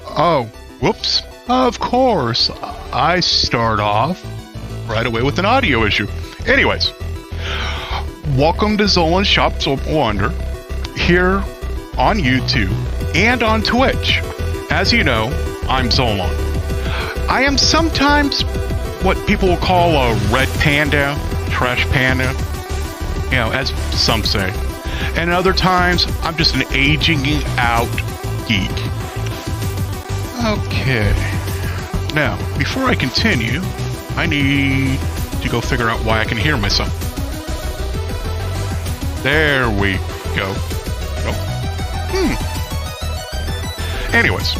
Oh, whoops. Of course, I start off right away with an audio issue. Anyways, welcome to Zolan's Shops of Wonder, here on YouTube and on Twitch. As you know, I'm Zolan. I am sometimes what people will call a red panda, trash panda, as some say. And other times, I'm just an aging out geek. Okay. Now, before I continue, I need to go figure out why I can hear myself. There we go. Anyways,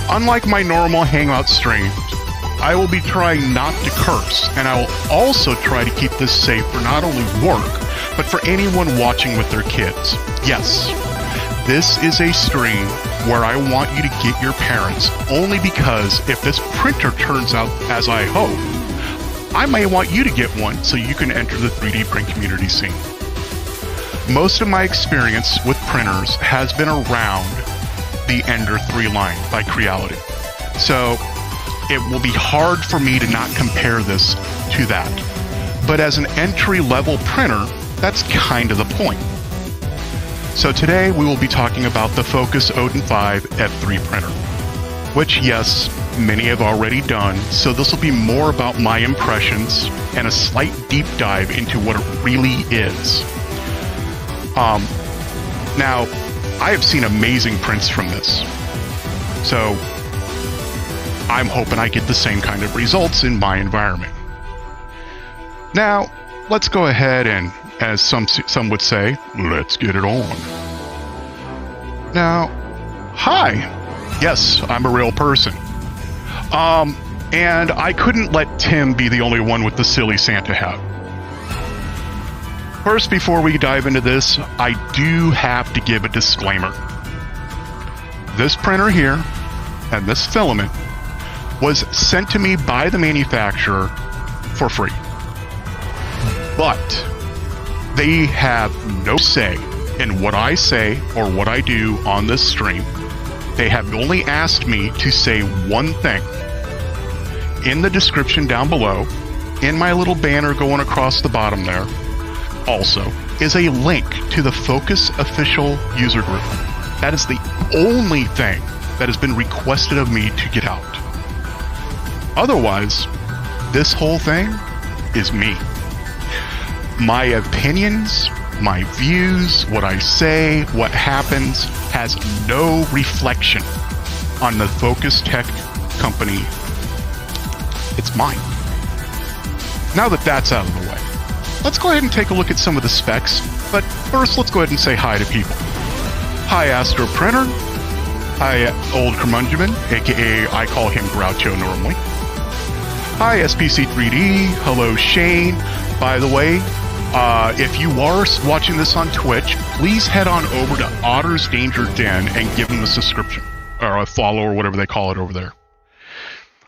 unlike my normal Hangout streams, I will be trying not to curse, and I will also try to keep this safe for not only work, but for anyone watching with their kids. Yes, this is a stream where I want you to get your parents, only because if this printer turns out as I hope, I may want you to get one so you can enter the 3D print community scene. Most of my experience with printers has been around the Ender 3 line by Creality. So it will be hard for me to not compare this to that. But as an entry-level printer, that's kind of the point. So today we will be talking about the Fokoos Odin 5 F3 printer, which yes, many have already done, so this will be more about my impressions and a slight deep dive into what it really is. Now, I have seen amazing prints from this, so I'm hoping I get the same kind of results in my environment. Now, let's go ahead and, as some would say, let's get it on. Now, hi. Yes, I'm a real person. And I couldn't let Tim be the only one with the silly Santa hat. First, before we dive into this, I do have to give a disclaimer. This printer here, and this filament, was sent to me by the manufacturer for free. But they have no say in what I say or what I do on this stream. They have only asked me to say one thing. In the description down below, in my little banner going across the bottom there, also is a link to the Fokoos official user group. That is the only thing that has been requested of me to get out. Otherwise, this whole thing is me. My opinions, my views, what I say, what happens, has no reflection on the Fokoos Tech company. It's mine. Now that that's out of the way, let's go ahead and take a look at some of the specs, but first let's go ahead and say hi to people. Hi Astro Printer. Hi Old Curmudgeon, aka I call him Groucho normally. Hi SPC3D. Hello Shane. By the way, if you are watching this on Twitch, please head on over to Otter's Danger Den and give him a subscription, or a follow, or whatever they call it over there.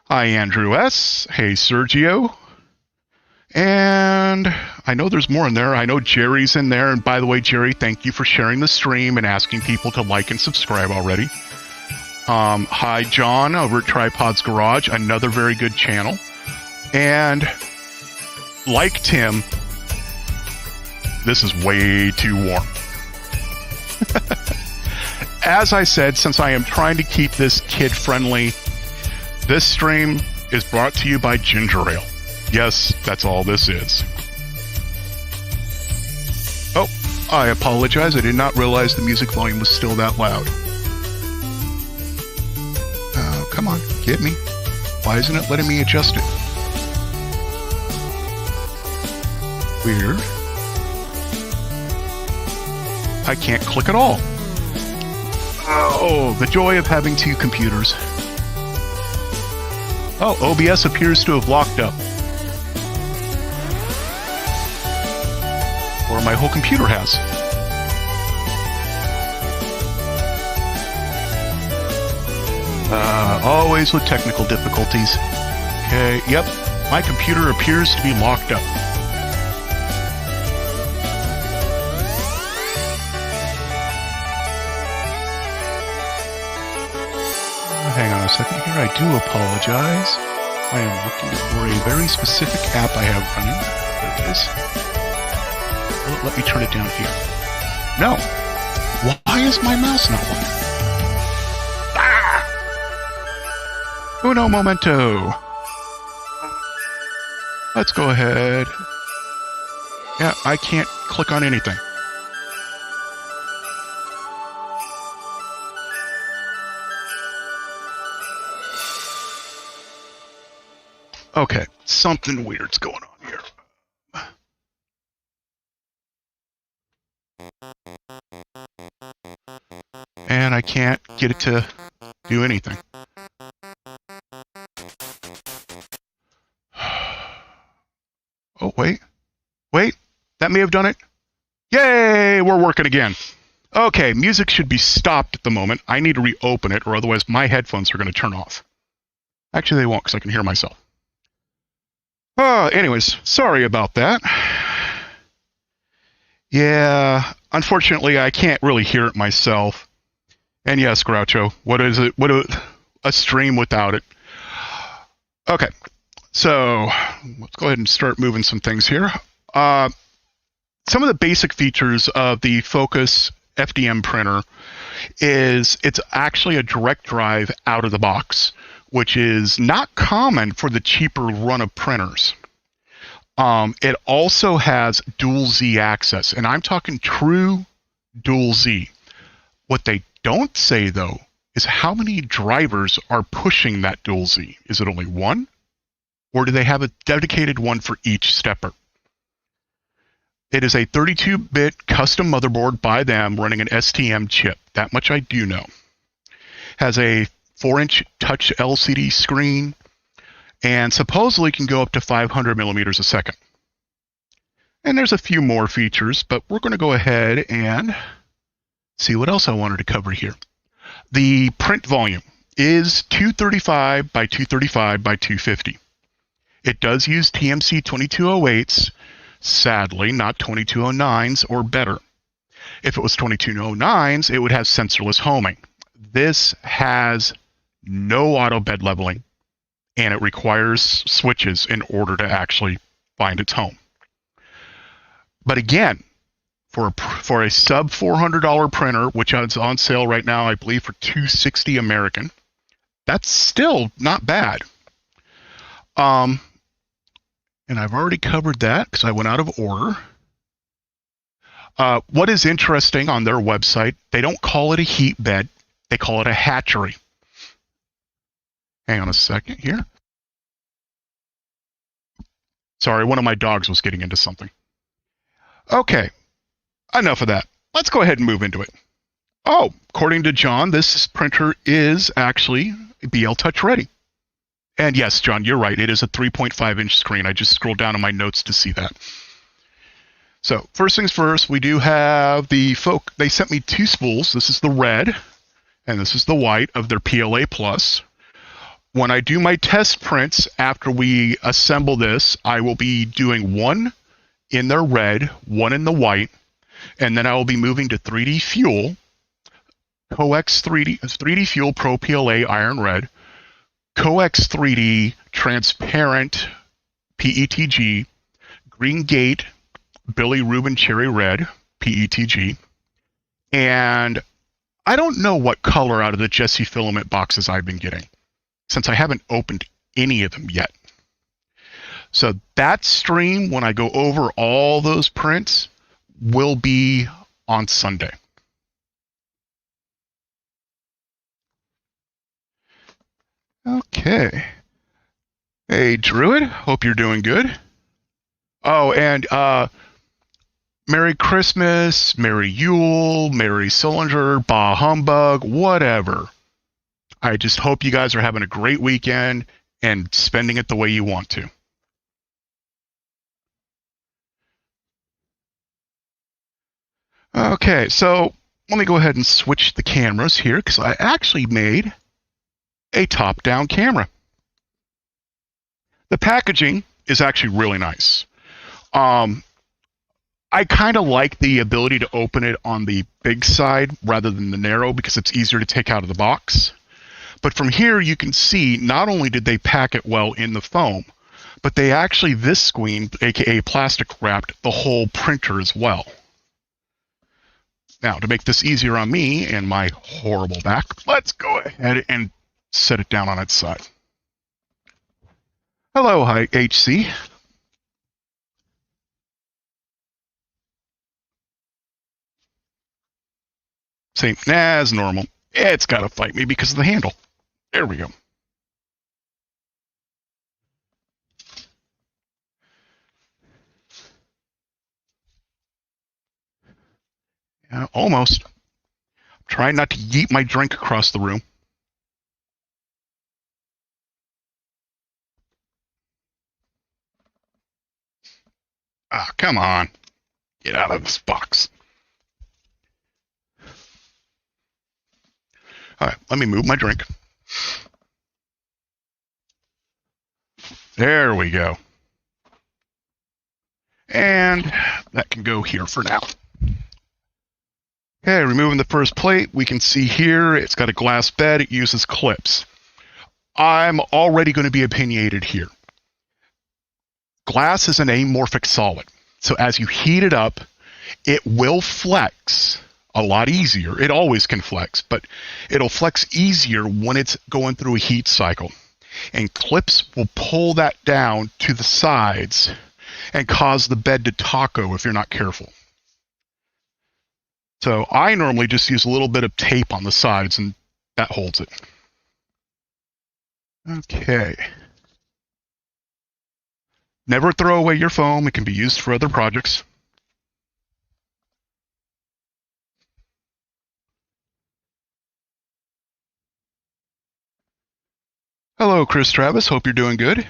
Hi Andrew S. Hey Sergio. And I know there's more in there. I know Jerry's in there. And by the way, Jerry, thank you for sharing the stream and asking people to like and subscribe already. Hi John over at Tripod's Garage, another very good channel. And like Tim, this is way too warm. As I said, since I am trying to keep this kid-friendly, this stream is brought to you by Ginger Ale. Yes, that's all this is. Oh, I apologize. I did not realize the music volume was still that loud. Oh, come on, get me. Why isn't it letting me adjust it? Weird. I can't click at all. Oh, the joy of having two computers. Oh, OBS appears to have locked up. Or my whole computer has. Always with technical difficulties. Okay, yep, my computer appears to be locked up. hang on a second here. I do apologize. I am looking for a very specific app I have running. There it is. Will it let me turn it down here? No. Why is my mouse not working? Ah! Uno momento. Let's go ahead. Yeah, I can't click on anything. Okay, something weird's going on here. And I can't get it to do anything. Oh, wait. Wait, that may have done it. Yay, we're working again. Okay, music should be stopped at the moment. I need to reopen it, or otherwise my headphones are going to turn off. Actually, they won't, because I can hear myself. Anyways, sorry about that. Yeah, unfortunately, I can't really hear it myself. And yes, Groucho, what is it? What a stream without it. Okay, so let's go ahead and start moving some things here. Some of the basic features of the Fokoos FDM printer is it's actually a direct drive out of the box, which is not common for the cheaper run of printers. It also has dual Z access, and I'm talking true dual Z. What they don't say, though, is how many drivers are pushing that dual Z. Is it only one? Or do they have a dedicated one for each stepper? It is a 32-bit custom motherboard by them running an STM chip. That much I do know. Has a 4-inch touch LCD screen, and supposedly can go up to 500 millimeters a second. And there's a few more features, but we're going to go ahead and see what else I wanted to cover here. The print volume is 235 by 235 by 250. It does use TMC 2208s, sadly not 2209s or better. If it was 2209s, it would have sensorless homing. This has no auto bed leveling, and it requires switches in order to actually find its home. But again, for a sub $400 printer, which is on sale right now, I believe for $260 American, that's still not bad. And I've already covered that because I went out of order. What is interesting on their website, they don't call it a heat bed, they call it a hatchery. Hang on a second here. Sorry, one of my dogs was getting into something. Okay, enough of that. Let's go ahead and move into it. Oh, according to John, this printer is actually BL Touch ready. And yes, John, you're right. It is a 3.5-inch screen. I just scrolled down on my notes to see that. So first things first, we do have the they sent me two spools. This is the red, and this is the white of their PLA Plus. When I do my test prints after we assemble this, I will be doing one in their red, one in the white, and then I will be moving to 3D Fuel, Coex 3D Fuel Pro PLA Iron Red, Coex 3D Transparent PETG, Green Gate Billy Rubin Cherry Red PETG, and I don't know what color out of the Jesse Filament boxes I've been getting, since I haven't opened any of them yet. So that stream, when I go over all those prints, will be on Sunday. Okay. Hey, Druid. Hope you're doing good. Oh, and Merry Christmas, Merry Yule, Merry Cylinder, Bah Humbug, whatever. I just hope you guys are having a great weekend and spending it the way you want to. Okay, so let me go ahead and switch the cameras here because I actually made a top-down camera. The packaging is actually really nice. I kind of like the ability to open it on the big side rather than the narrow because it's easier to take out of the box. But from here, you can see not only did they pack it well in the foam, but they actually, this screen, aka plastic wrapped, the whole printer as well. Now, to make this easier on me and my horrible back, let's go ahead and set it down on its side. Hello, hi, HC. Same as normal. It's got to fight me because of the handle. There we go. Yeah, almost. I'm trying not to yeet my drink across the room. Ah, come on. Get out of this box. All right, let me move my drink. There we go. And that can go here for now. Okay, removing the first plate, we can see here it's got a glass bed. It uses clips. I'm already going to be opinionated here. Glass is an amorphic solid. So as you heat it up, it will flex a lot easier. It always can flex, but it'll flex easier when it's going through a heat cycle. And clips will pull that down to the sides and cause the bed to taco if you're not careful. So I normally just use a little bit of tape on the sides and that holds it. Okay. Never throw away your foam. It can be used for other projects. Hello, Chris Travis. Hope you're doing good.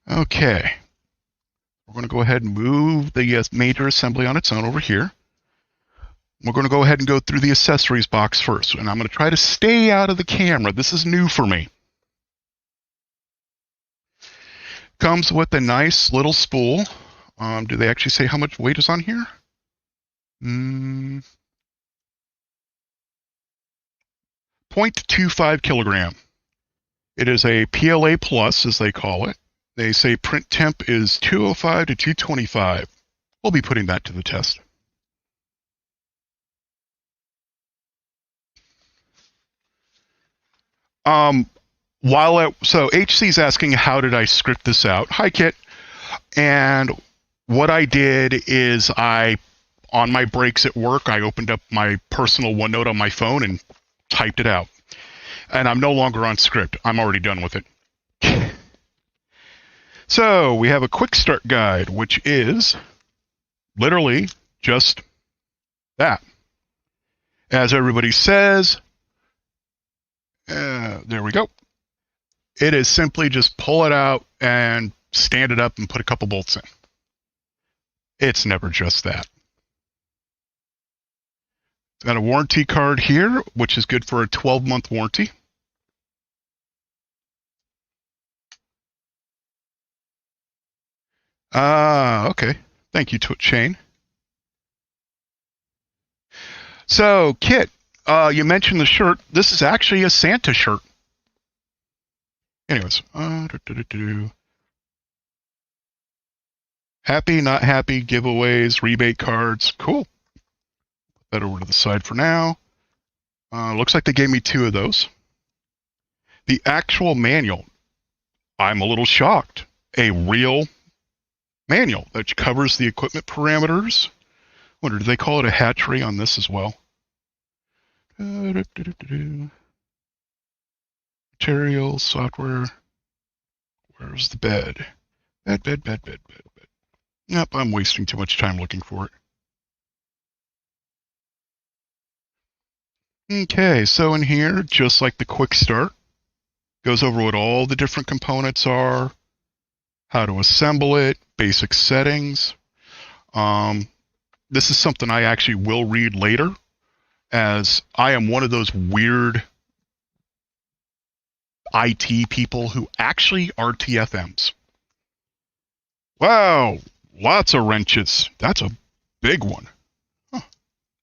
Okay. We're going to go ahead and move the major assembly on its own over here. We're going to go ahead and go through the accessories box first, and I'm going to try to stay out of the camera. This is new for me. Comes with a nice little spool. Do they actually say how much weight is on here? 0.25 kilogram. It is a PLA plus, as they call it. They say print temp is 205 to 225. We'll be putting that to the test. So HC's asking, how did I script this out? Hi, Kit. And what I did is on my breaks at work, I opened up my personal OneNote on my phone and typed it out. And I'm no longer on script. I'm already done with it. So we have a quick start guide, which is literally just that. As everybody says, there we go. It is simply just pull it out and stand it up and put a couple bolts in. It's never just that. It's got a warranty card here, which is good for a 12-month warranty. Okay. Thank you, Shane. So, Kit, you mentioned the shirt. This is actually a Santa shirt. Anyways. Happy, not happy, giveaways, rebate cards. Cool. Put that over to the side for now. Looks like they gave me 2 of those. The actual manual. I'm a little shocked. A real manual that covers the equipment parameters. Wonder, do they call it a hatchery on this as well? Materials, software. Where's the bed? Bed. Yep, I'm wasting too much time looking for it. Okay, so in here, just like the quick start, goes over what all the different components are, how to assemble it, basic settings. This is something I actually will read later, as I am one of those weird IT people who actually are TFMs. Wow, Lots of wrenches. That's a big one. Huh.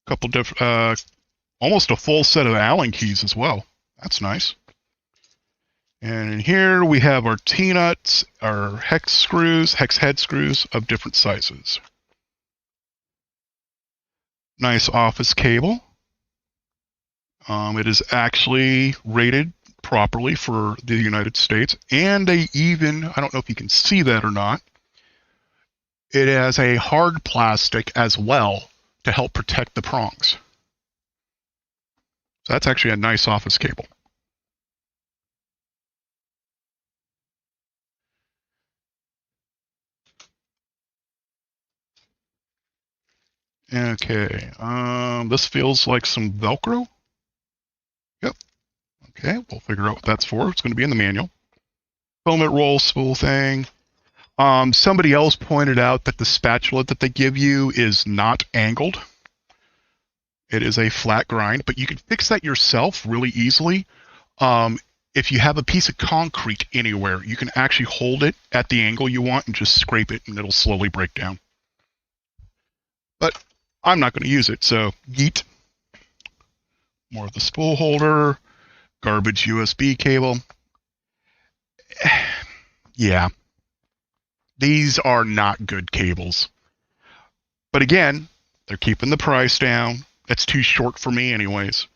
Couple different, almost a full set of Allen keys as well. That's nice. And in here we have our T-nuts, our hex head screws of different sizes. Nice office cable. It is actually rated properly for the United States, and they even, I don't know if you can see that or not, it has a hard plastic as well to help protect the prongs. So that's actually a nice office cable. Okay, this feels like some Velcro. Yep. Okay, we'll figure out what that's for. It's going to be in the manual. Filament roll spool thing. Somebody else pointed out that the spatula that they give you is not angled. It is a flat grind, but you can fix that yourself really easily. If you have a piece of concrete anywhere, you can actually hold it at the angle you want and just scrape it, and it'll slowly break down. But I'm not going to use it, so yeet. More of the spool holder, garbage USB cable. Yeah. These are not good cables. But again, they're keeping the price down. That's too short for me anyways.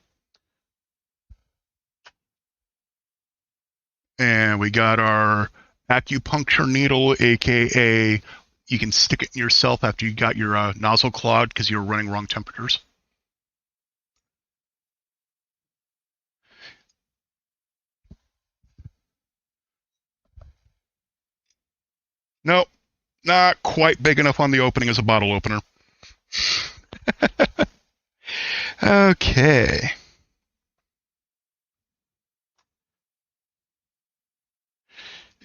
And we got our acupuncture needle, aka you can stick it in yourself after you got your nozzle clogged because you were running wrong temperatures. Nope, not quite big enough on the opening as a bottle opener. Okay.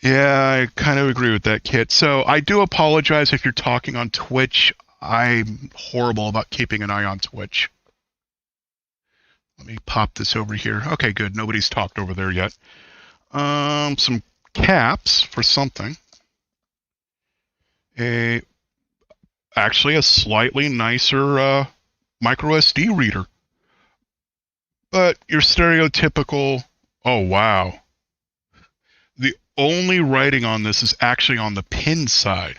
Yeah, I kind of agree with that, Kit. So I do apologize if you're talking on Twitch. I'm horrible about keeping an eye on Twitch. Let me pop this over here. Okay, good. Nobody's talked over there yet. Some caps for something. Actually a slightly nicer micro SD reader. But your stereotypical, oh wow. The only writing on this is actually on the pin side.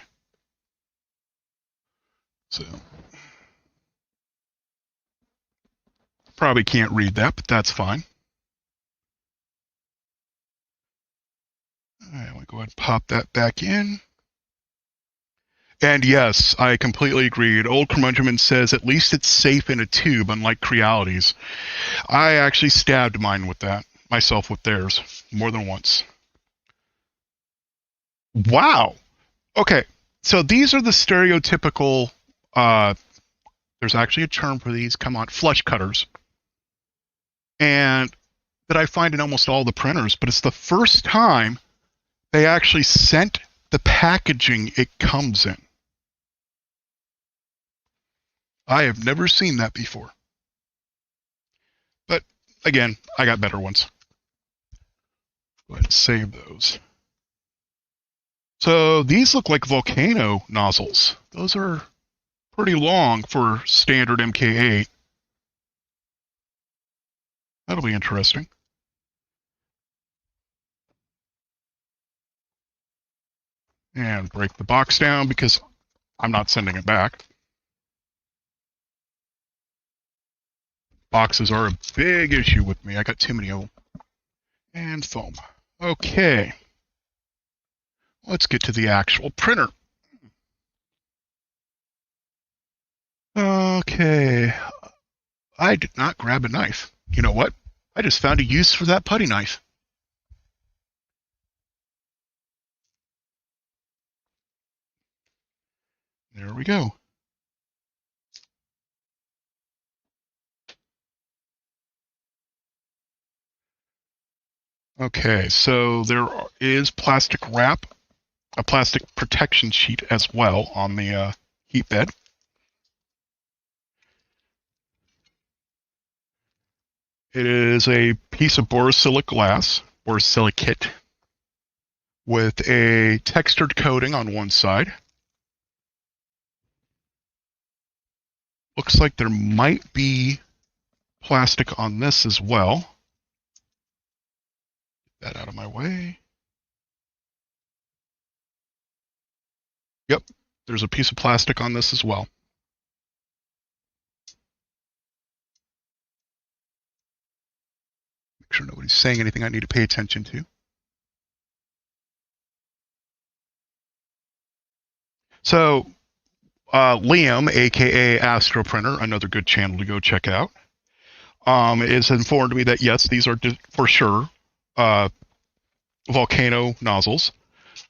So probably can't read that, but that's fine. All right, we go ahead and pop that back in. And yes, I completely agreed. Old Curmudgeon says at least it's safe in a tube, unlike Crealities. I actually stabbed mine with that, myself with theirs, more than once. Wow. Okay, so these are the stereotypical, there's actually a term for these, come on, flush cutters. And that I find in almost all the printers, but it's the first time they actually sent the packaging it comes in. I have never seen that before. But again, I got better ones. Go ahead and save those. So these look like volcano nozzles. Those are pretty long for standard MK8. That'll be interesting. And break the box down because I'm not sending it back. Boxes are a big issue with me. I got too many of them. And foam. Okay. Let's get to the actual printer. Okay. I did not grab a knife. You know what? I just found a use for that putty knife. There we go. Okay, so there is plastic wrap, a plastic protection sheet as well on the heat bed. It is a piece of borosilicate glass, borosilicate, with a textured coating on one side. Looks like there might be plastic on this as well. Get that out of my way. Yep, there's a piece of plastic on this as well. Make sure nobody's saying anything I need to pay attention to. So, Liam, aka Astro Printer, another good channel to go check out, is informed me that yes, these are for sure volcano nozzles.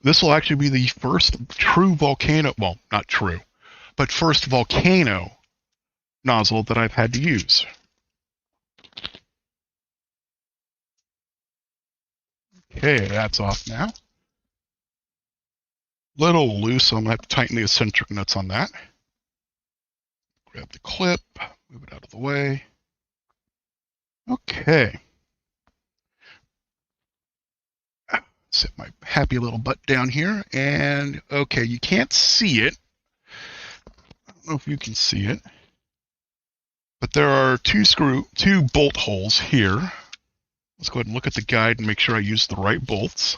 This will actually be the first true volcano, well, not true, but first volcano nozzle that I've had to use. Okay, that's off now. Little loose, so I'm going to have to tighten the eccentric nuts on that. Grab the clip, move it out of the way. Okay. Set my happy little butt down here, and okay, you can't see it. I don't know if you can see it, but there are two bolt holes here. Let's go ahead and look at the guide and make sure I use the right bolts.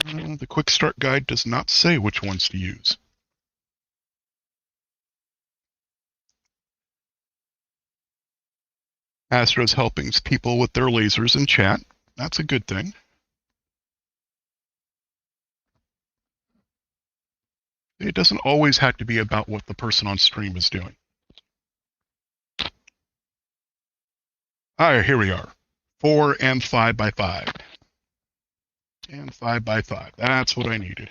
The quick start guide does not say which ones to use. Astro's helping people with their lasers in chat. That's a good thing. It doesn't always have to be about what the person on stream is doing. Alright, here we are. 4 and 5 by 5. And 5 by 5. That's what I needed.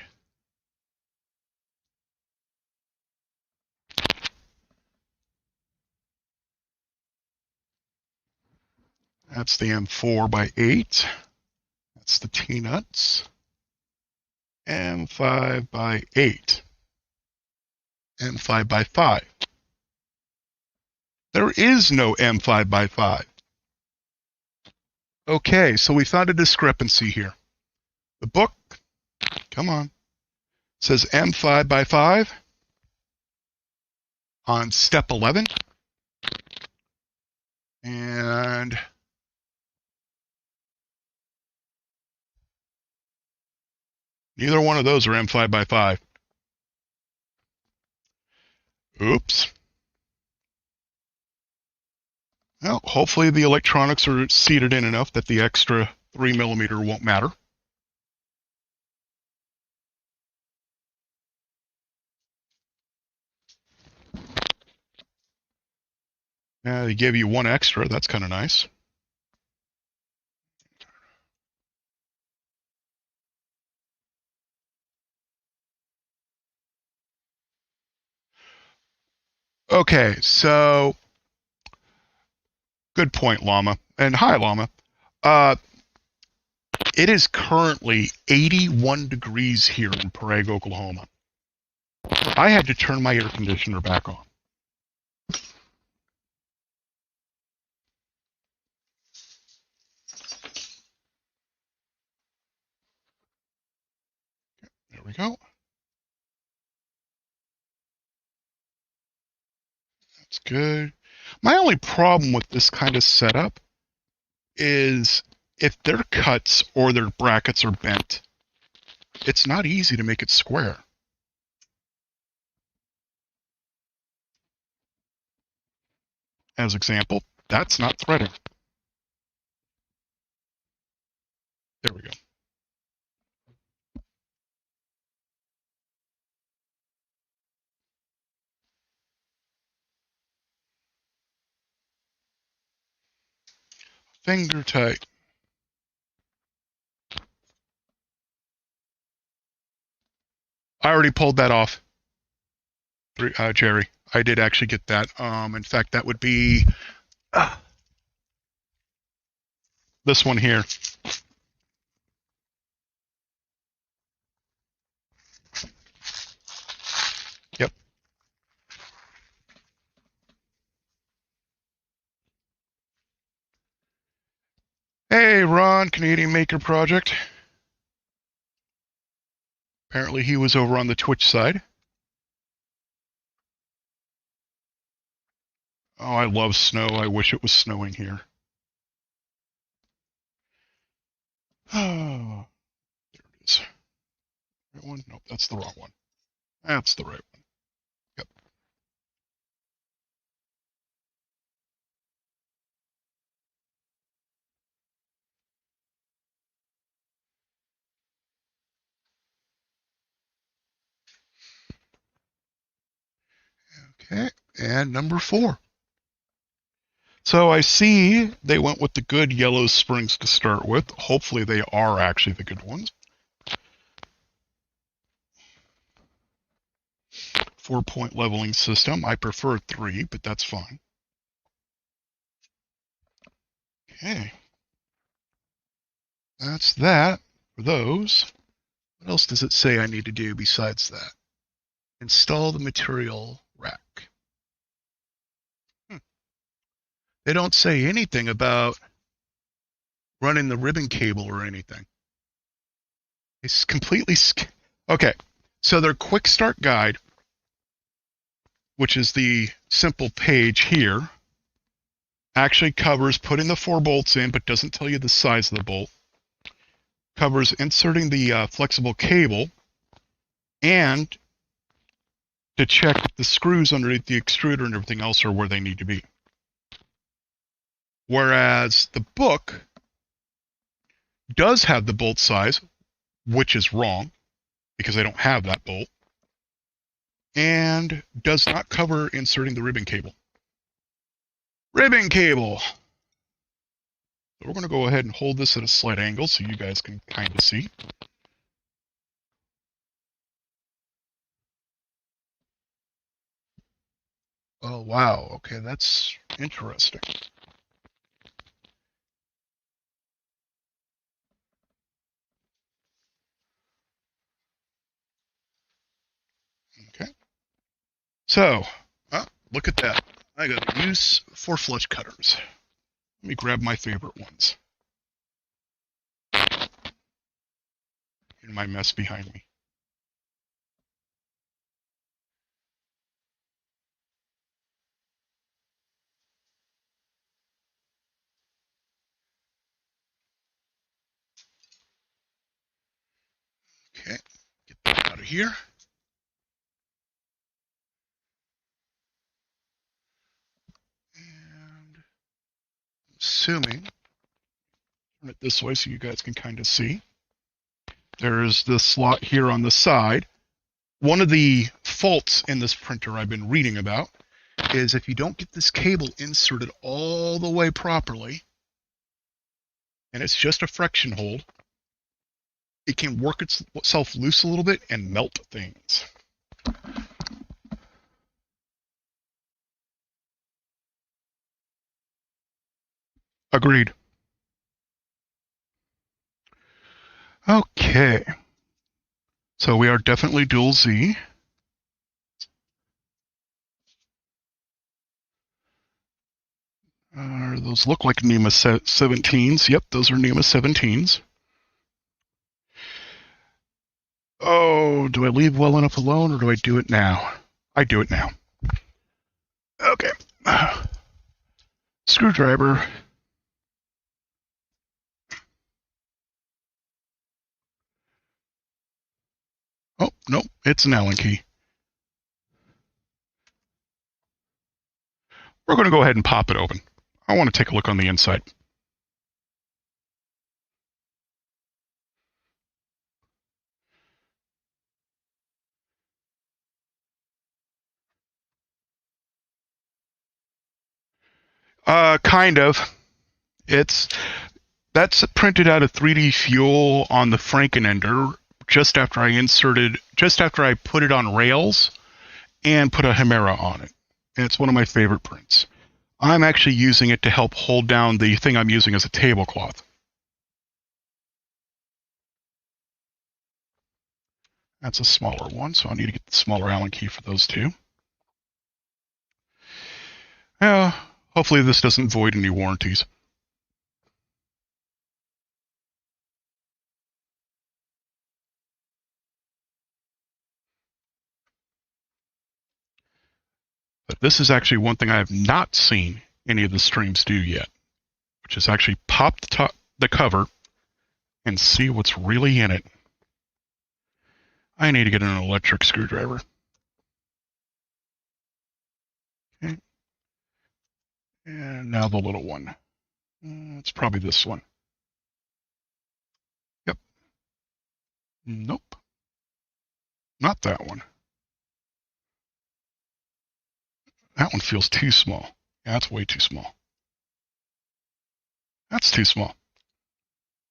That's the M4 by 8. That's the T-nuts. M5 by 8. M5 by 5. There is no M5 by 5. Okay, so we found a discrepancy here. The book, come on, says M5 by 5 on step 11. And neither one of those are M5 by 5. Oops. Well, hopefully the electronics are seated in enough that the extra 3mm won't matter. They gave you one extra. That's kind of nice. Okay, so good point, Llama. And hi, Llama. It is currently 81 degrees here in Prague, Oklahoma. I had to turn my air conditioner back on. There we go. That's good. My only problem with this kind of setup is if their cuts or their brackets are bent, it's not easy to make it square. As example, that's not threading. There we go. Finger tight. I already pulled that off, Jerry. I did actually get that. In fact, that would be this one here. Yep. Hey, Ron, Canadian Maker Project. Apparently he was over on the Twitch side. Oh, I love snow. I wish it was snowing here. Oh, there it is. Right one? Nope, that's the wrong one. That's the right one. Yep. Okay, and number 4. So I see they went with the good yellow springs to start with. Hopefully they are actually the good ones. 4-point leveling system. I prefer 3, but that's fine. Okay. That's that for those. What else does it say I need to do besides that? Install the material rack. They don't say anything about running the ribbon cable or anything. It's completely... Okay, so their quick start guide, which is the simple page here, actually covers putting the 4 bolts in, but doesn't tell you the size of the bolt. Covers inserting the flexible cable, and to check the screws underneath the extruder and everything else are where they need to be. Whereas the book does have the bolt size, which is wrong, because I don't have that bolt, and does not cover inserting the ribbon cable. Ribbon cable! So we're going to go ahead and hold this at a slight angle so you guys can kind of see. Oh, wow. Okay, that's interesting. Okay. So, look at that. I got use for flush cutters. Let me grab my favorite ones. In my mess behind me. Okay, get that out of here. And assuming, turn it this way so you guys can kind of see. There's the slot here on the side. One of the faults in this printer I've been reading about is if you don't get this cable inserted all the way properly, and it's just a friction hold, it can work itself loose a little bit and melt things. Agreed. Okay. So we are definitely dual Z. Those look like NEMA 17s. Yep, those are NEMA 17s. Oh, do I leave well enough alone or do I do it now? I do it now. Okay. Screwdriver. Oh, no, it's an Allen key. We're going to go ahead and pop it open. I want to take a look on the inside. Kind of. That's printed out of 3D Fuel on the Frankenender just after I put it on rails and put a Hemera on it. And it's one of my favorite prints. I'm actually using it to help hold down the thing I'm using as a tablecloth. That's a smaller one, so I need to get the smaller Allen key for those two. Hopefully this doesn't void any warranties. But this is actually one thing I have not seen any of the streams do yet, which is actually pop the cover and see what's really in it. I need to get an electric screwdriver. Okay. And now the little one. It's probably this one. Yep. Nope. Not that one. That one feels too small. Yeah, that's way too small. That's too small.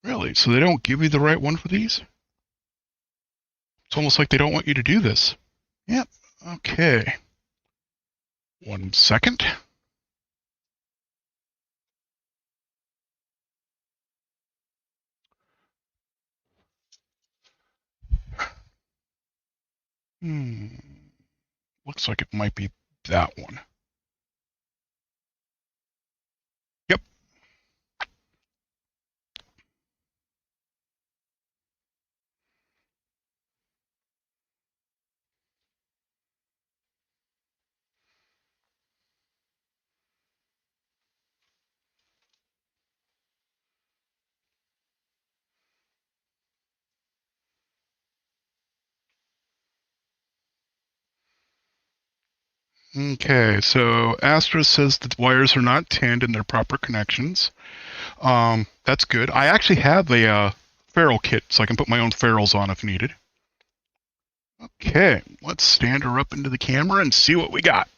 Really? So they don't give you the right one for these? It's almost like they don't want you to do this. Yep. Okay. 1 second. Looks like it might be that one. Yep. Okay, so Astra says that the wires are not tinned in their proper connections. That's good. I actually have a ferrule kit, so I can put my own ferrules on if needed. Okay, let's stand her up into the camera and see what we got.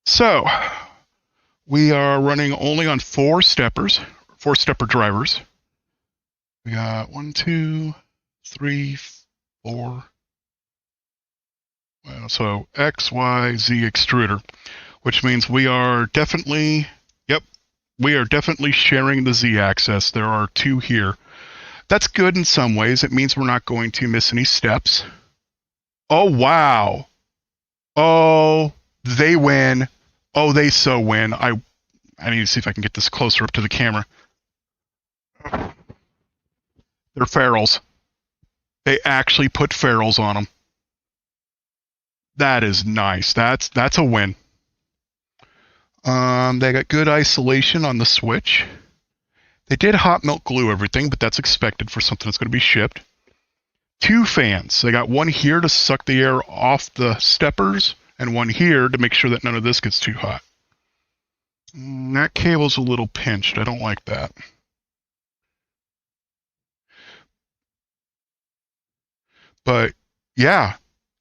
So, we are running only on 4-stepper drivers. We got 1, 2, 3, 4. Well, so X, Y, Z extruder, which means we are definitely, we are definitely sharing the Z axis. There are 2 here. That's good in some ways. It means we're not going to miss any steps. Oh, wow. Oh, they win. Oh, they so win. I need to see if I can get this closer up to the camera. They're ferrules. They actually put ferrules on them. That is nice. That's a win. They got good isolation on the switch. They did hot melt glue everything, but that's expected for something that's going to be shipped. 2 fans. They got one here to suck the air off the steppers, and one here to make sure that none of this gets too hot. That cable's a little pinched. I don't like that. But yeah,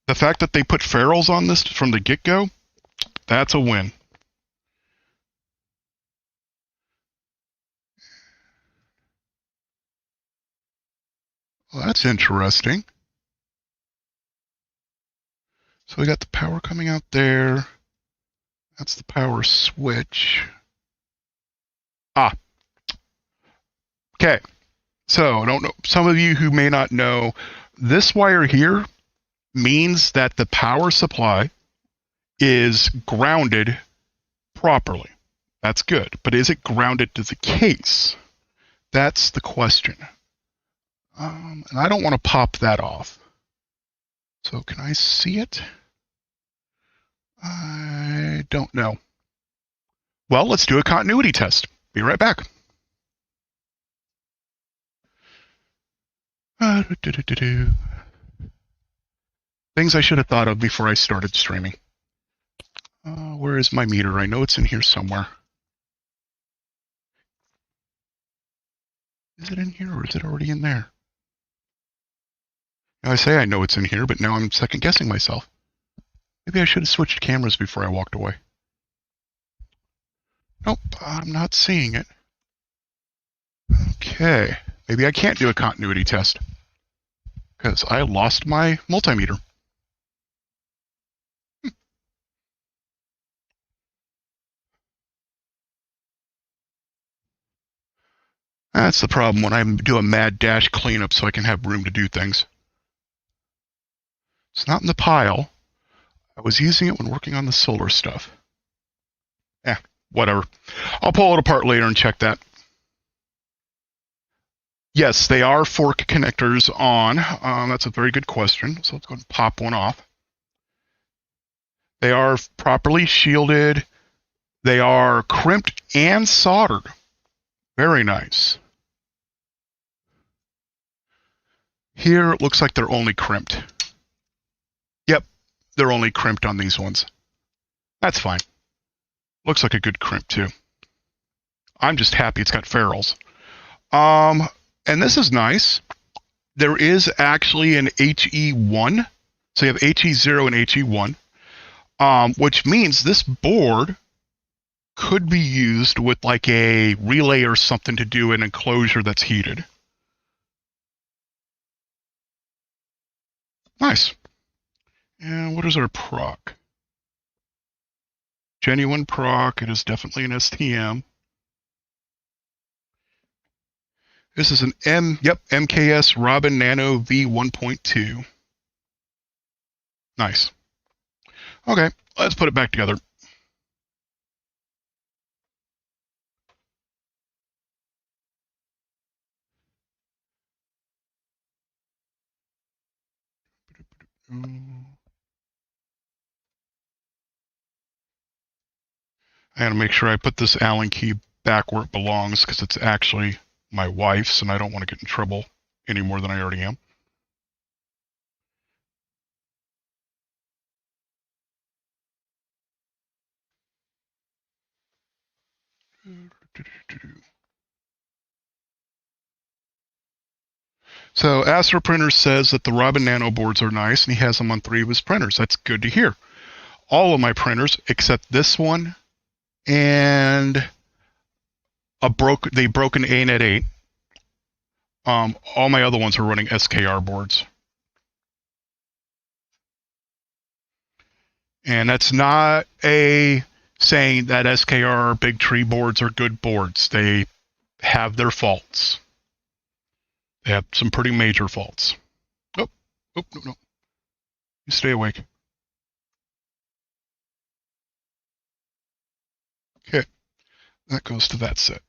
the fact that they put ferrules on this from the get-go, that's a win. Well, that's interesting. So we got the power coming out there. That's the power switch. Okay. So I don't know. Some of you who may not know, this wire here means that the power supply is grounded properly. That's good. But is it grounded to the case? That's the question. And I don't want to pop that off. So can I see it? I don't know. Well, let's do a continuity test. Be right back. Things I should have thought of before I started streaming. Where is my meter? I know it's in here somewhere. Is it in here or is it already in there? Now I say I know it's in here, but now I'm second guessing myself. Maybe I should have switched cameras before I walked away. Nope, I'm not seeing it. Okay, maybe I can't do a continuity test because I lost my multimeter. That's the problem when I do a mad dash cleanup so I can have room to do things. It's not in the pile. I was using it when working on the solar stuff. Whatever. I'll pull it apart later and check that. Yes, they are fork connectors on. That's a very good question. So let's go and pop one off. They are properly shielded. They are crimped and soldered. Very nice. Here, it looks like they're only crimped. Yep, they're only crimped on these ones. That's fine. Looks like a good crimp, too. I'm just happy it's got ferrules. And this is nice. There is actually an HE1. So you have HE0 and HE1, which means this board could be used with like a relay or something to do an enclosure that's heated. Nice. And what is our proc? Genuine proc. It is definitely an STM. This is an MKS Robin Nano V1.2. Nice. Okay, let's put it back together. I gotta make sure I put this Allen key back where it belongs because it's actually my wife's and I don't want to get in trouble any more than I already am. So Astro Printer says that the Robin Nano boards are nice, and he has them on 3 of his printers. That's good to hear. All of my printers, except this one and the broken ANET 8. All my other ones are running SKR boards. And that's not a saying that SKR Big Tree boards are good boards. They have their faults. They have some pretty major faults. Oh, no. You stay awake. Okay, that goes to that set.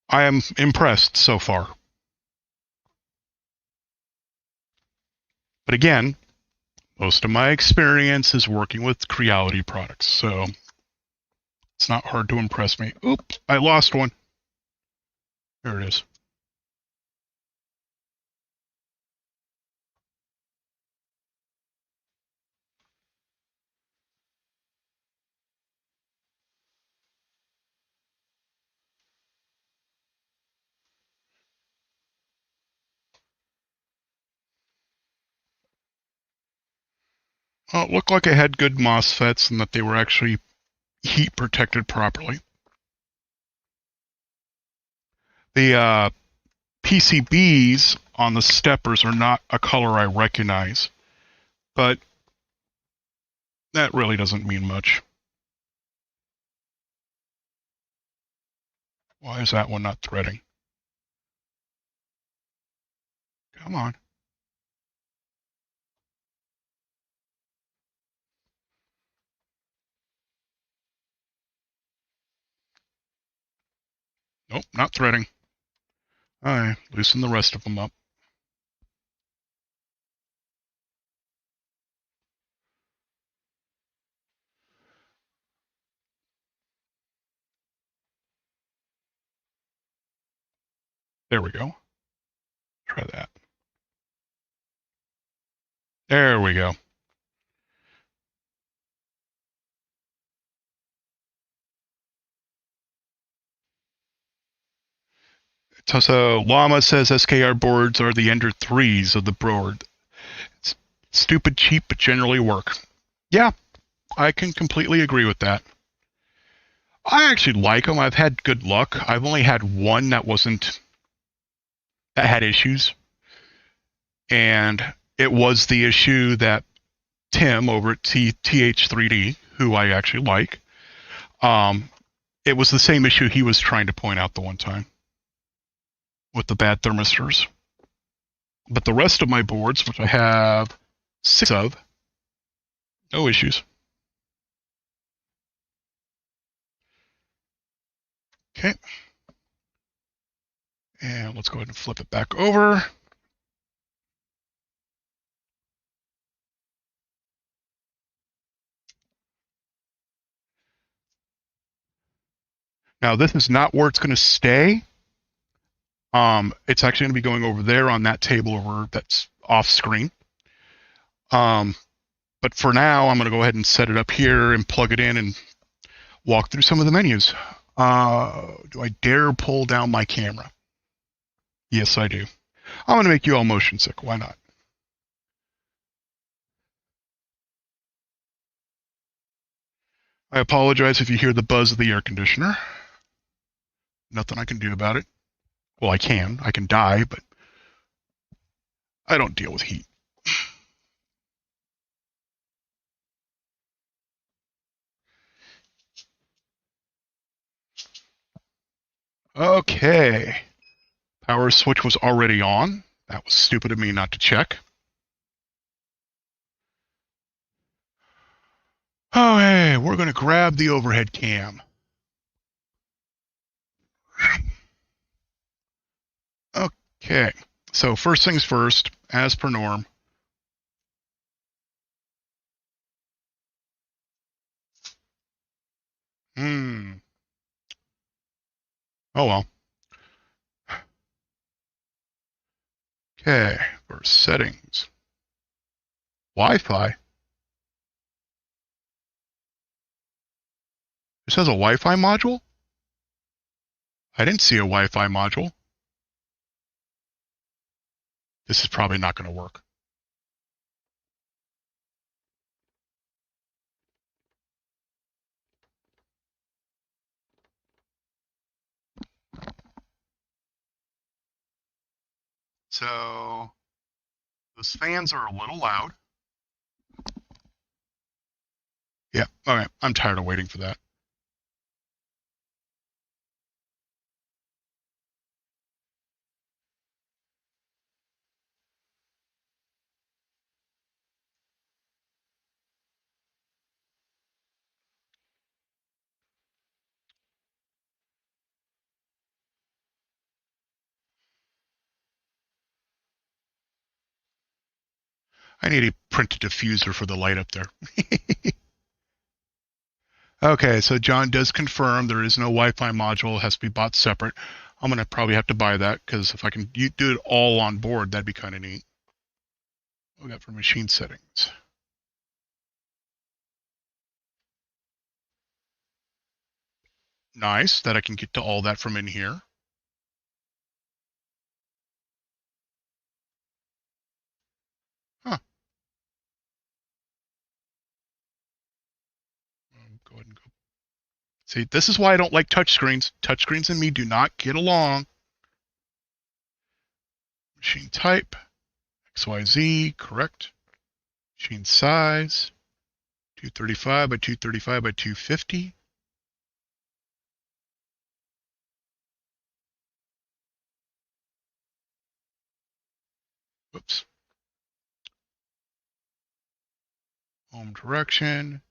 I am impressed so far. But again, most of my experience is working with Creality products, so it's not hard to impress me. Oop, I lost one. There it is. Well, it looked like I had good MOSFETs and that they were actually heat protected properly. The PCBs on the steppers are not a color I recognize, but that really doesn't mean much. Why is that one not threading? Come on. Nope, not threading. All right, loosen the rest of them up. There we go. Try that. There we go. So Llama says SKR boards are the Ender 3s of the board. It's stupid cheap, but generally work. Yeah, I can completely agree with that. I actually like them. I've had good luck. I've only had one that had issues. And it was the issue that Tim over at TH3D, who I actually like, it was the same issue he was trying to point out the one time with the bad thermistors. But the rest of my boards, which I have 6 of, no issues. Okay. And let's go ahead and flip it back over. Now, this is not where it's going to stay. It's actually going to be going over there on that table over that's off screen. But for now, I'm going to go ahead and set it up here and plug it in and walk through some of the menus. Do I dare pull down my camera? Yes, I do. I'm going to make you all motion sick. Why not? I apologize if you hear the buzz of the air conditioner. Nothing I can do about it. Well, I can. I can die, but I don't deal with heat. Okay. Power switch was already on. That was stupid of me not to check. Oh, hey, we're going to grab the overhead cam. Okay. So first things first, as per norm. Oh well. Okay, for settings. Wi-Fi. This has a Wi-Fi module? I didn't see a Wi-Fi module. This is probably not going to work. So, those fans are a little loud. Yeah, okay. I'm tired of waiting for that. I need a printed diffuser for the light up there. Okay, so John does confirm there is no Wi-Fi module. It has to be bought separate. I'm going to probably have to buy that because if I can do it all on board, that'd be kind of neat. What we got for machine settings? Nice, that I can get to all that from in here. Huh. Go ahead and go. See, this is why I don't like touchscreens. Touchscreens and me do not get along. Machine type, XYZ, correct. Machine size, 235 by 235 by 250. Whoops. Home direction.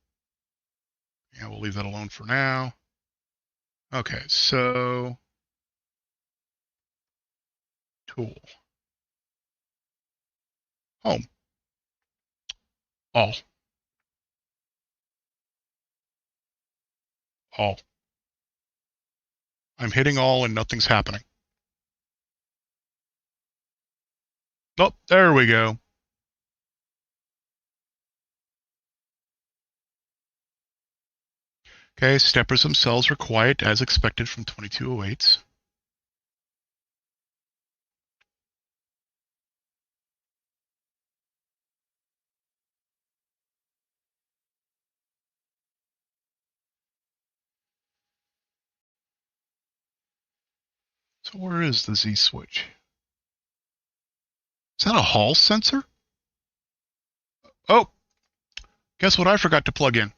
Yeah, we'll leave that alone for now. Okay, so tool. Home. All. All. I'm hitting all and nothing's happening. Oh, there we go. Okay, steppers themselves are quiet as expected from 2208s. So where is the Z switch? Is that a Hall sensor? Oh, guess what I forgot to plug in?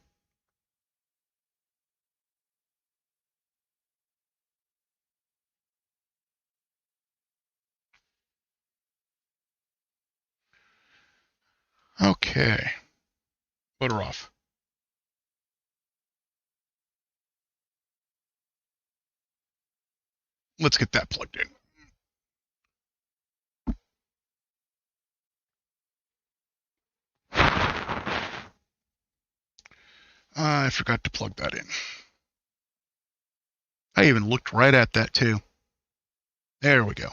Okay. Motor off. Let's get that plugged in. I forgot to plug that in. I even looked right at that too. There we go.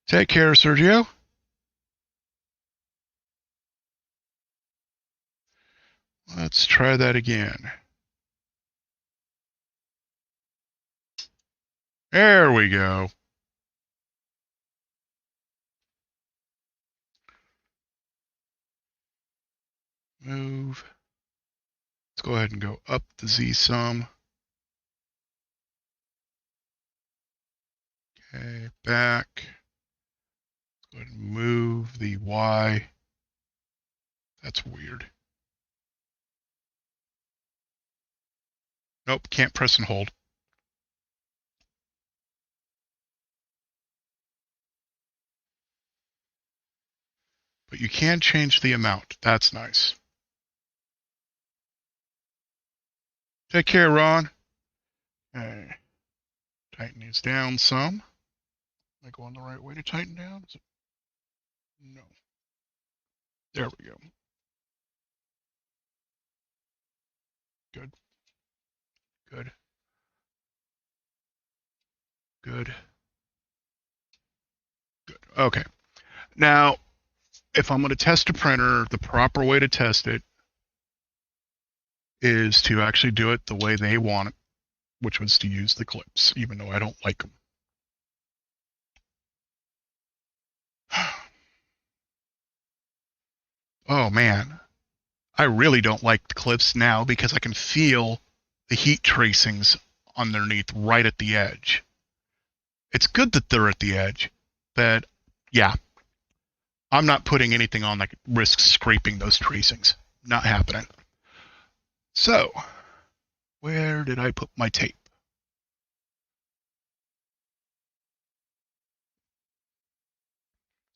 Take care, Sergio. Let's try that again. There we go. Move. Let's go ahead and go up the Z sum. Okay, back. Let's go ahead and move the Y. That's weird. Nope, can't press and hold. But you can change the amount. That's nice. Take care, Ron. Okay. Tighten these down some. Am I going the right way to tighten down? No. There we go. Good. Good. Good. Good. Okay. Now, if I'm going to test a printer, the proper way to test it is to actually do it the way they want it, which was to use the clips, even though I don't like them. Oh man, I really don't like the clips now because I can feel the heat tracings underneath right at the edge. It's good that they're at the edge, but yeah, I'm not putting anything on that risks scraping those tracings. Not happening. So, where did I put my tape?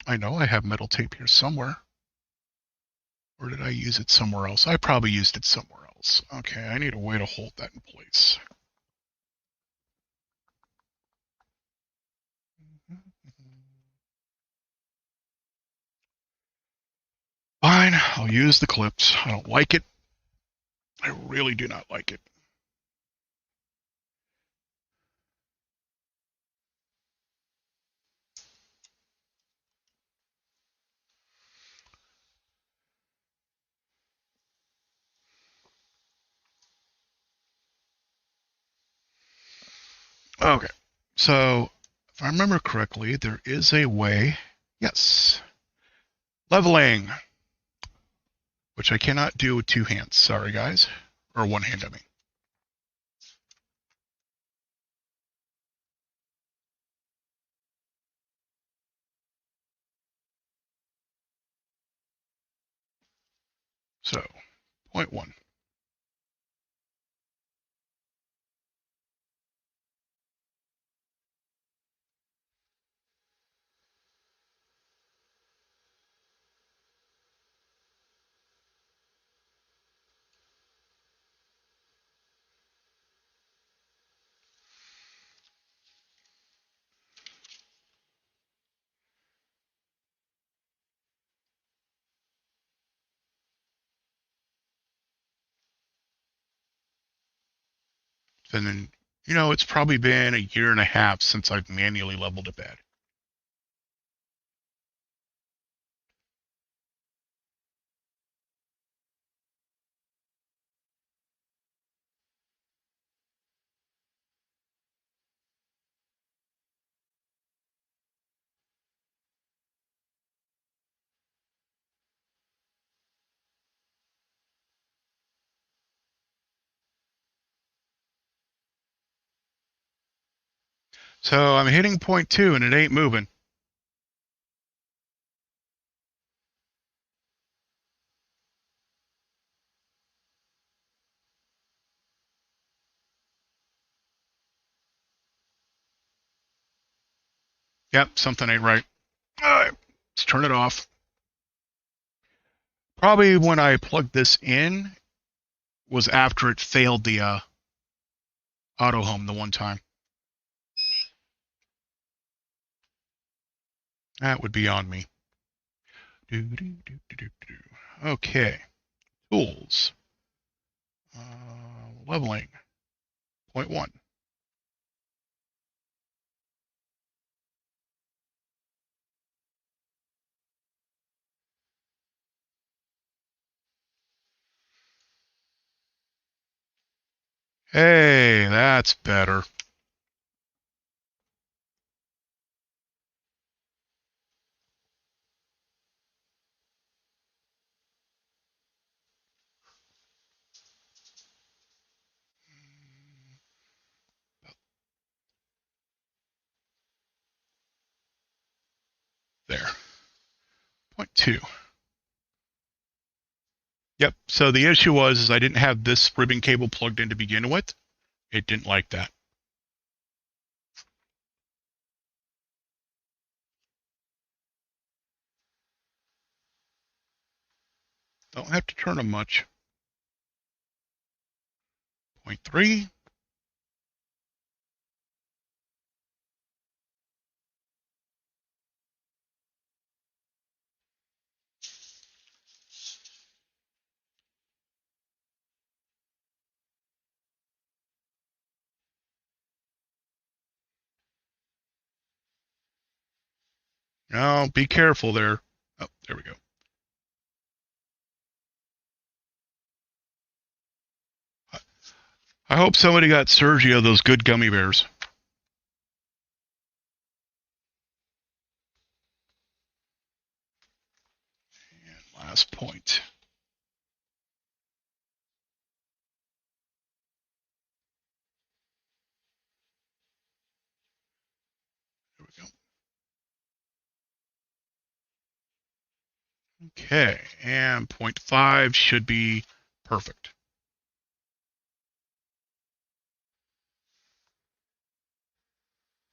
I know I have metal tape here somewhere. Or did I use it somewhere else? I probably used it somewhere else. Okay, I need a way to hold that in place. Fine, I'll use the clips. I don't like it. I really do not like it. Okay, so if I remember correctly, there is a way. Yes. Leveling, which I cannot do with two hands. Sorry, guys. Or one hand, I mean. So, point one. And then, you know, it's probably been a year and a half since I've manually leveled a bed. So I'm hitting point two and it ain't moving. Yep, something ain't right. All right, let's turn it off. Probably when I plugged this in was after it failed the auto home the one time. That would be on me. Okay, tools. Leveling, point 1. Hey, that's better. There. Point 2. Yep, so the issue was I didn't have this ribbon cable plugged in to begin with. It didn't like that. Don't have to turn them much. Point 3. Now, be careful there. Oh, there we go. I hope somebody got Sergio those good gummy bears. And last point. There we go. Okay, and point 5 should be perfect.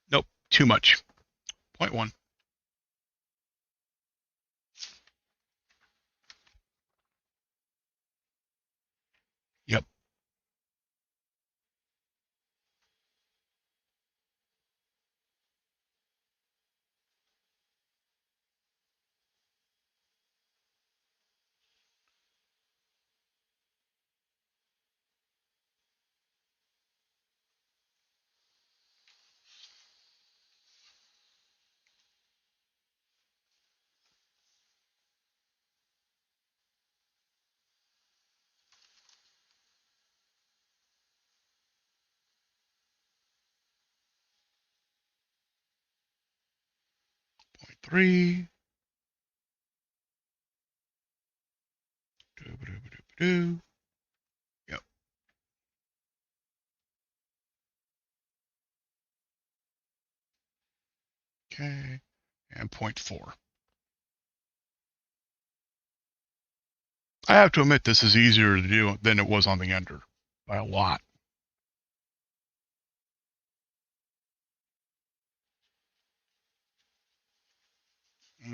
Nope, too much. Point 1. Yep. Point 3. Yep. Okay, and point 4. I have to admit this is easier to do than it was on the Ender by a lot.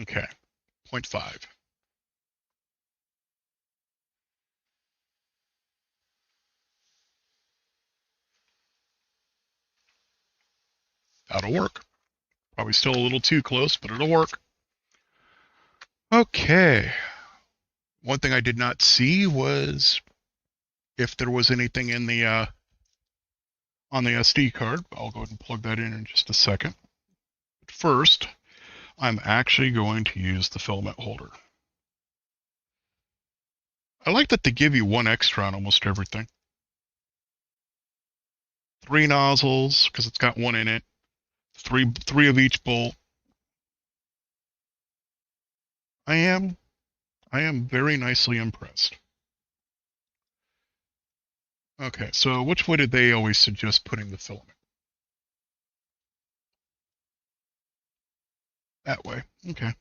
Okay, point 5. That'll work. Probably still a little too close, but it'll work. Okay. One thing I did not see was if there was anything in the on the SD card. I'll go ahead and plug that in just a second. But first, I'm actually going to use the filament holder. I like that they give you one extra on almost everything. 3 nozzles, because it's got one in it. Three of each bolt. I am very nicely impressed. Okay, so which way did they always suggest putting the filament? That way. Okay.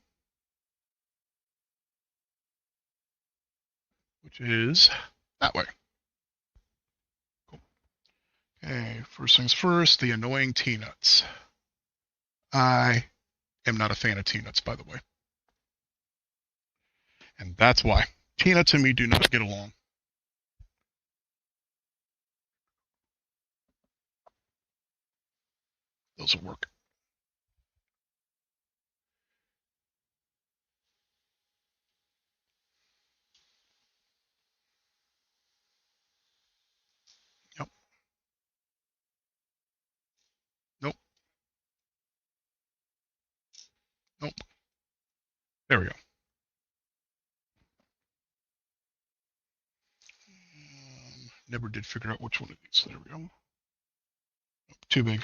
Which is that way. Cool. Okay, first things first, the annoying T-nuts. I am not a fan of T-nuts, by the way. And that's why. T-nuts and me do not get along. Those will work. There we go. Never did figure out which one of these. There we go. Too big.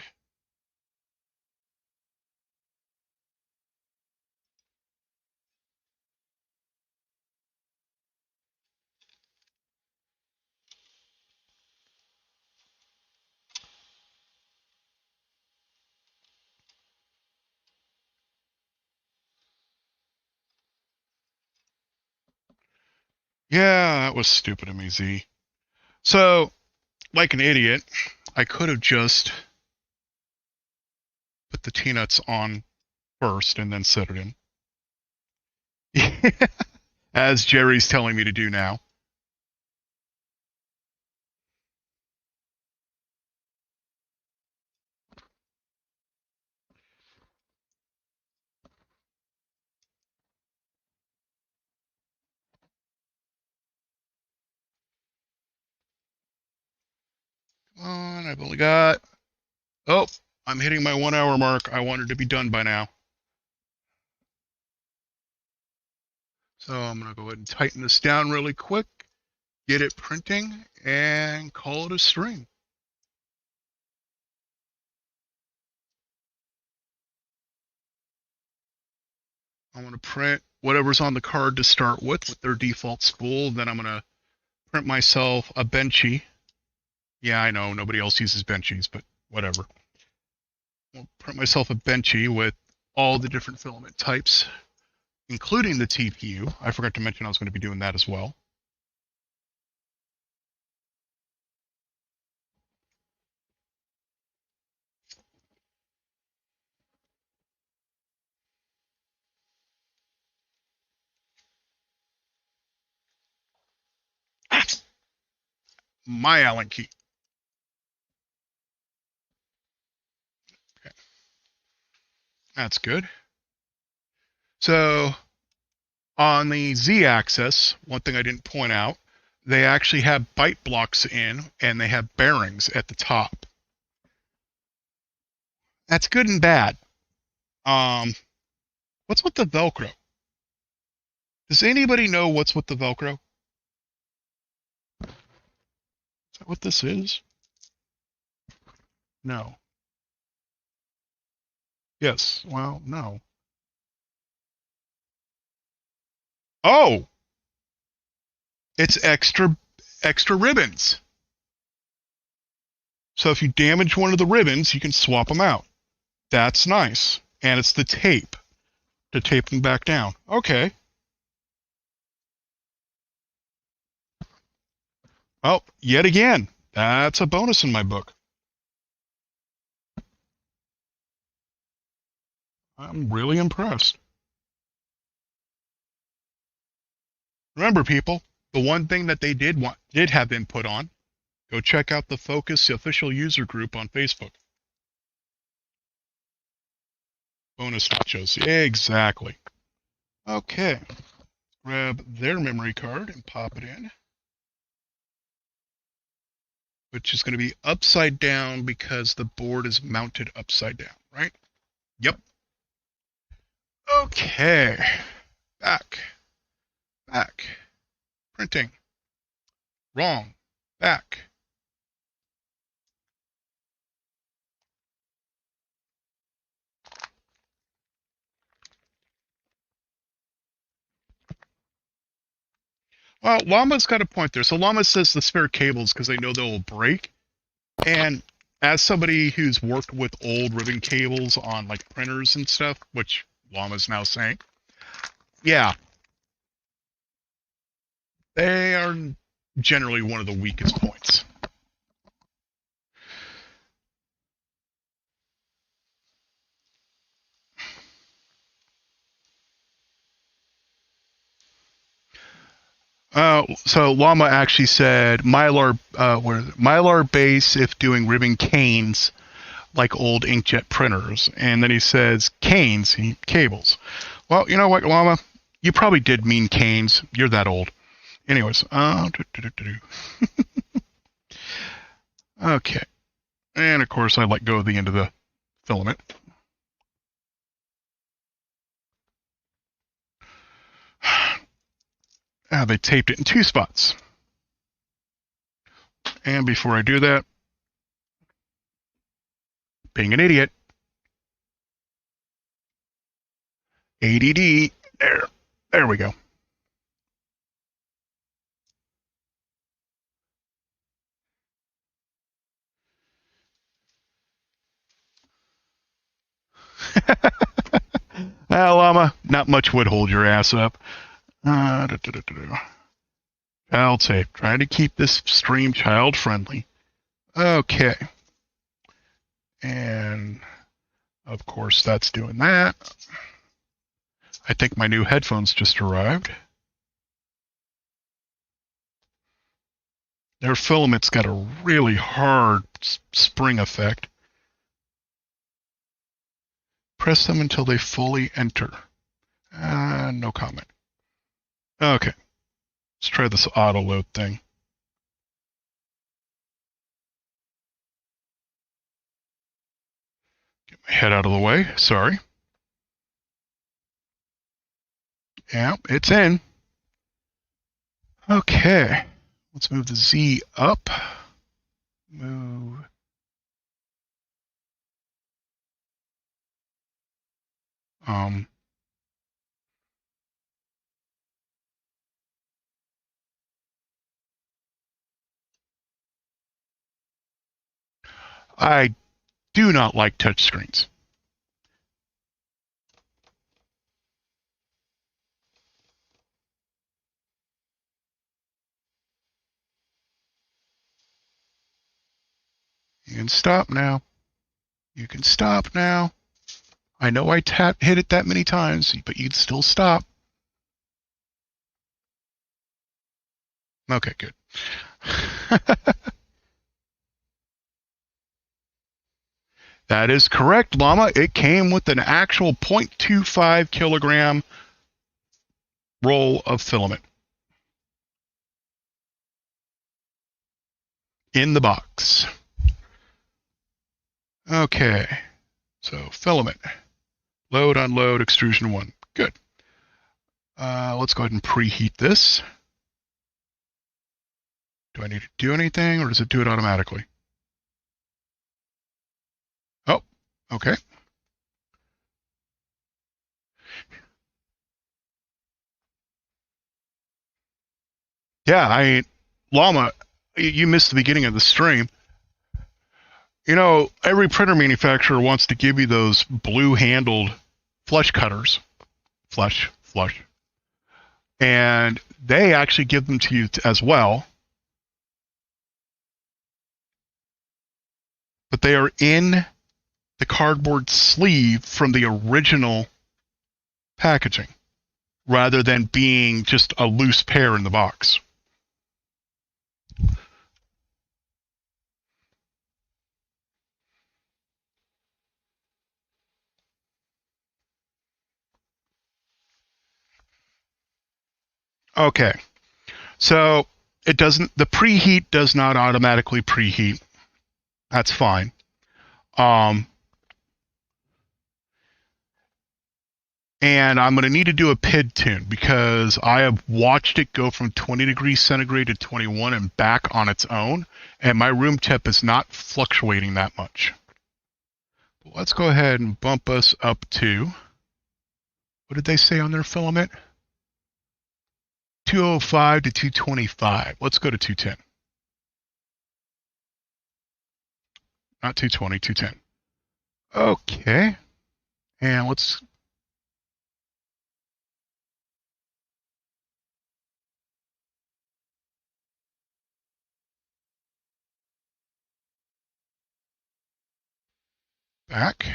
Yeah, that was stupid of me, Z. So, like an idiot, I could have just put the T-nuts on first and then set it in. As Jerry's telling me to do now. Come on, I've only got... Oh, I'm hitting my 1 hour mark. I wanted to be done by now. So I'm going to go ahead and tighten this down really quick, get it printing, and call it a string. I want to print whatever's on the card to start with their default spool. Then I'm going to print myself a benchy. Yeah, I know, nobody else uses benchies, but whatever. I'll print myself a benchy with all the different filament types, including the TPU. I forgot to mention I was going to be doing that as well. My Allen key. Okay. That's good. So on the Z-axis, one thing I didn't point out, they actually have bite blocks in, and they have bearings at the top. That's good and bad. What's with the Velcro? Does anybody know what's with the Velcro? Is that what this is? No. Yes. Well, no. Oh! It's extra ribbons. So if you damage one of the ribbons, you can swap them out. That's nice. And it's the tape to tape them back down. Okay. Oh, yet again. That's a bonus in my book. I'm really impressed. Remember, people, the one thing that they did have input on, go check out the Fokoos official user group on Facebook. Bonus nachos. Exactly. Okay. Grab their memory card and pop it in. Which is going to be upside down because the board is mounted upside down, right? Yep. Okay. Back. Printing. Wrong. Back. Well, Llama's got a point there. So Llama says the spare cables because they know they'll break. And as somebody who's worked with old ribbon cables on like printers and stuff, which Llama's now saying, yeah, they are generally one of the weakest points. So Llama actually said Mylar base if doing ribbon canes like old inkjet printers, and then he says canes, cables. Well, you know what, Llama, you probably did mean canes. You're that old. Anyways, okay, and of course I let go of the end of the filament. They taped it in 2 spots. And before I do that, being an idiot, ADD, there we go. Llama, not much would hold your ass up. Child safe. Trying to keep this stream child friendly. Okay. And of course that's doing that. I think my new headphones just arrived. Their filament's got a really hard spring effect. Press them until they fully enter. No comment. Okay. Let's try this auto load thing. Get my head out of the way. Sorry. Yeah, it's in. Okay. Let's move the Z up. Move. I do not like touchscreens. You can stop now. You can stop now. I know I hit it that many times, but you'd still stop. Okay, good. That is correct, Llama. It came with an actual 0.25 kilogram roll of filament in the box. Okay, so filament. Load, unload, extrusion 1. Good. Let's go ahead and preheat this. Do I need to do anything, or does it do it automatically? Oh, okay. Yeah, Llama, you missed the beginning of the stream. You know, every printer manufacturer wants to give you those blue-handled flush cutters. Flush. And they actually give them to you as well. But they are in the cardboard sleeve from the original packaging, rather than being just a loose pair in the box. Okay, so it doesn't. The preheat does not automatically preheat. That's fine. And I'm going to need to do a PID tune because I have watched it go from 20 degrees centigrade to 21 and back on its own, and my room temp is not fluctuating that much. Let's go ahead and bump us up to, what did they say on their filament? 205 to 225. Let's go to 210. Not 220, 210. Okay. And let's back.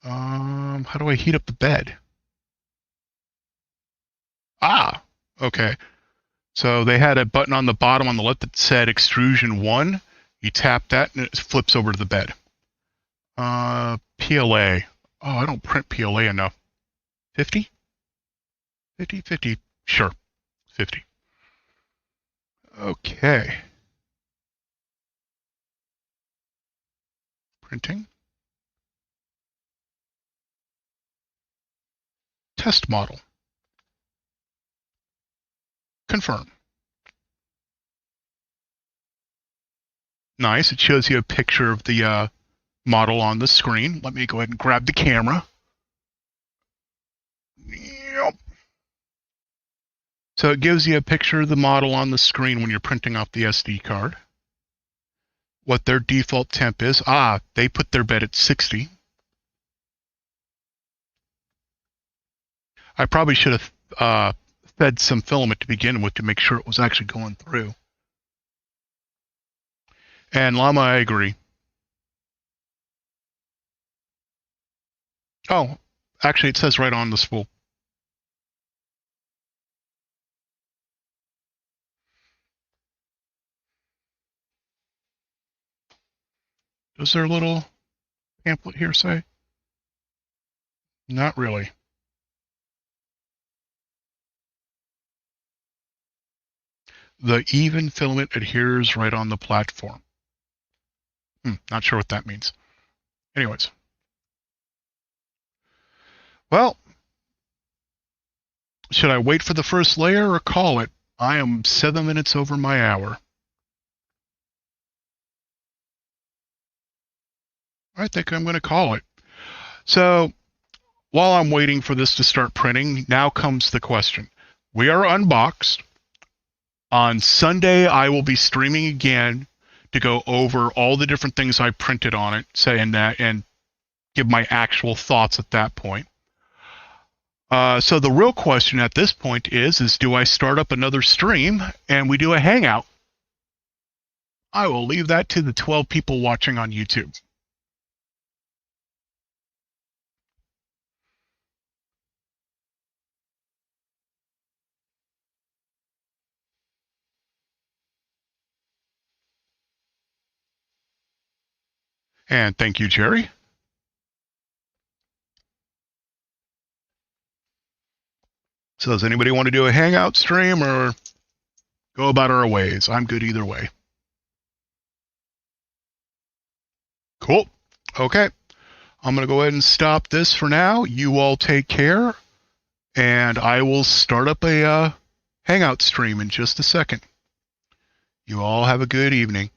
How do I heat up the bed? Ah, okay. So they had a button on the bottom on the left that said extrusion 1. You tap that and it flips over to the bed. PLA. Oh, I don't print PLA enough. 50? 50, 50. Sure. 50. Okay. Printing. Test model. Confirm. Nice. It shows you a picture of the model on the screen. Let me go ahead and grab the camera. Yep. So it gives you a picture of the model on the screen when you're printing off the SD card. What their default temp is. They put their bed at 60. I probably should have fed some filament to begin with to make sure it was actually going through. And Llama, I agree. Oh, actually, it says right on the spool. Does their little pamphlet here say? Not really. The even filament adheres right on the platform. Not sure what that means. Anyways. Well, should I wait for the first layer or call it? I am 7 minutes over my hour. I think I'm going to call it. So while I'm waiting for this to start printing, now comes the question. We are unboxed. On Sunday, I will be streaming again to go over all the different things I printed on it, saying that, and give my actual thoughts at that point. So the real question at this point is do I start up another stream and we do a hangout? I will leave that to the 12 people watching on YouTube. And thank you, Jerry. So does anybody want to do a hangout stream or go about our ways? I'm good either way. Cool. Okay. I'm going to go ahead and stop this for now. You all take care. And I will start up a hangout stream in just a second. You all have a good evening.